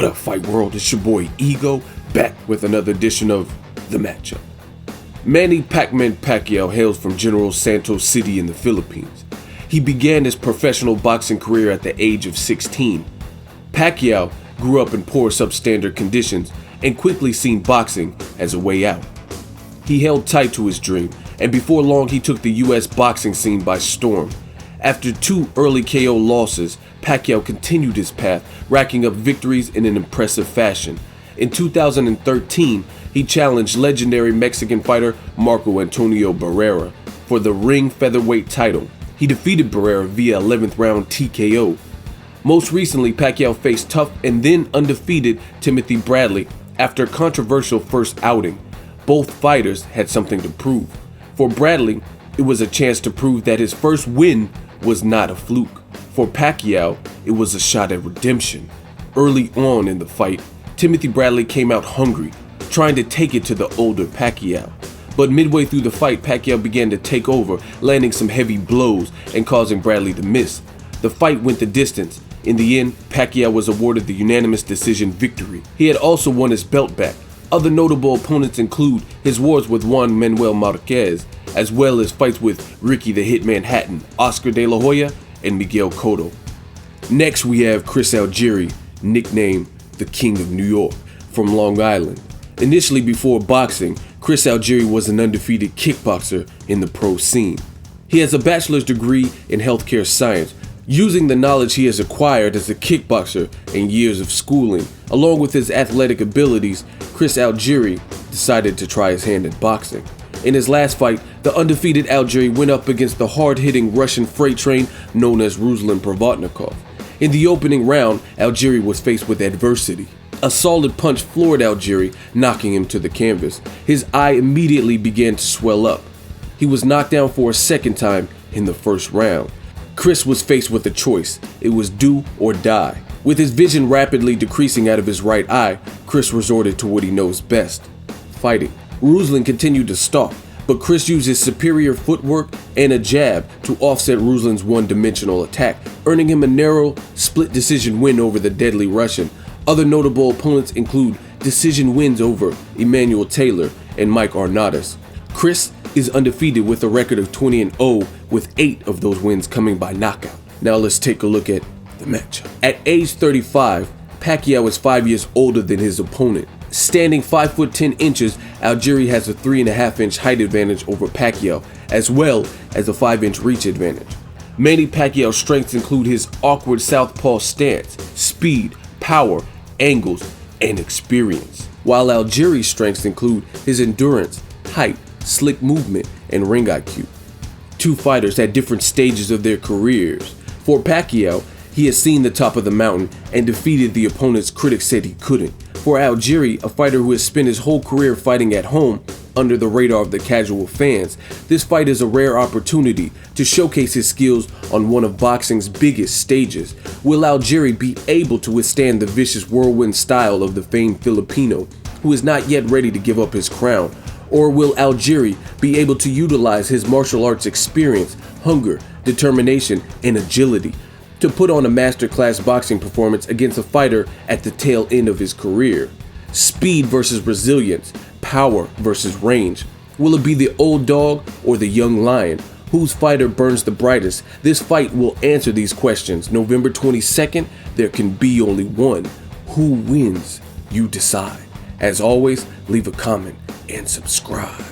What up, Fight World? It's your boy Ego, back with another edition of The Matchup. Manny Pacquiao hails from General Santos City in the Philippines. He began his professional boxing career at the age of 16. Pacquiao grew up in poor substandard conditions and quickly seen boxing as a way out. He held tight to his dream, and before long he took the US boxing scene by storm. After 2 early KO losses, Pacquiao continued his path, racking up victories in an impressive fashion. In 2013, he challenged legendary Mexican fighter Marco Antonio Barrera for the ring featherweight title. He defeated Barrera via 11th round TKO. Most recently, Pacquiao faced tough and then undefeated Timothy Bradley after a controversial first outing. Both fighters had something to prove. For Bradley, it was a chance to prove that his first win was not a fluke. For Pacquiao, it was a shot at redemption. Early on in the fight, Timothy Bradley came out hungry, trying to take it to the older Pacquiao. But midway through the fight, Pacquiao began to take over, landing some heavy blows and causing Bradley to miss. The fight went the distance. In the end, Pacquiao was awarded the unanimous decision victory. He had also won his belt back. Other notable opponents include his wars with Juan Manuel Marquez, as well as fights with Ricky the Hitman Hatton, Oscar De La Hoya, and Miguel Cotto. Next we have Chris Algieri, nicknamed the King of New York, from Long Island. Initially before boxing, Chris Algieri was an undefeated kickboxer in the pro scene. He has a bachelor's degree in healthcare science. Using the knowledge he has acquired as a kickboxer and years of schooling, along with his athletic abilities, Chris Algieri decided to try his hand at boxing. In his last fight, the undefeated Algieri went up against the hard-hitting Russian freight train known as Ruslan Provodnikov. In the opening round, Algieri was faced with adversity. A solid punch floored Algieri, knocking him to the canvas. His eye immediately began to swell up. He was knocked down for a second time in the first round. Chris was faced with a choice. It was do or die. With his vision rapidly decreasing out of his right eye, Chris resorted to what he knows best: fighting. Ruslan continued to stalk, but Chris used his superior footwork and a jab to offset Ruslan's one-dimensional attack, earning him a narrow, split decision win over the deadly Russian. Other notable opponents include decision wins over Emmanuel Taylor and Mike Arnautis. Chris is undefeated with a record of 20-0, with 8 of those wins coming by knockout. Now let's take a look at the matchup. At age 35, Pacquiao is 5 years older than his opponent. Standing 5 foot 10 inches, Algieri has a 3.5-inch height advantage over Pacquiao, as well as a 5-inch reach advantage. Manny Pacquiao's strengths include his awkward southpaw stance, speed, power, angles, and experience, while Algieri's strengths include his endurance, height, slick movement, and ring IQ. Two fighters at different stages of their careers. For Pacquiao, he has seen the top of the mountain and defeated the opponents critics said he couldn't. For Algieri, a fighter who has spent his whole career fighting at home under the radar of the casual fans, this fight is a rare opportunity to showcase his skills on one of boxing's biggest stages. Will Algieri be able to withstand the vicious whirlwind style of the famed Filipino, who is not yet ready to give up his crown? Or will Algieri be able to utilize his martial arts experience, hunger, determination, and agility to put on a masterclass boxing performance against a fighter at the tail end of his career? Speed versus resilience, power versus range. Will it be the old dog or the young lion? Whose fighter burns the brightest? This fight will answer these questions. November 22nd, there can be only one. Who wins? You decide. As always, leave a comment and subscribe.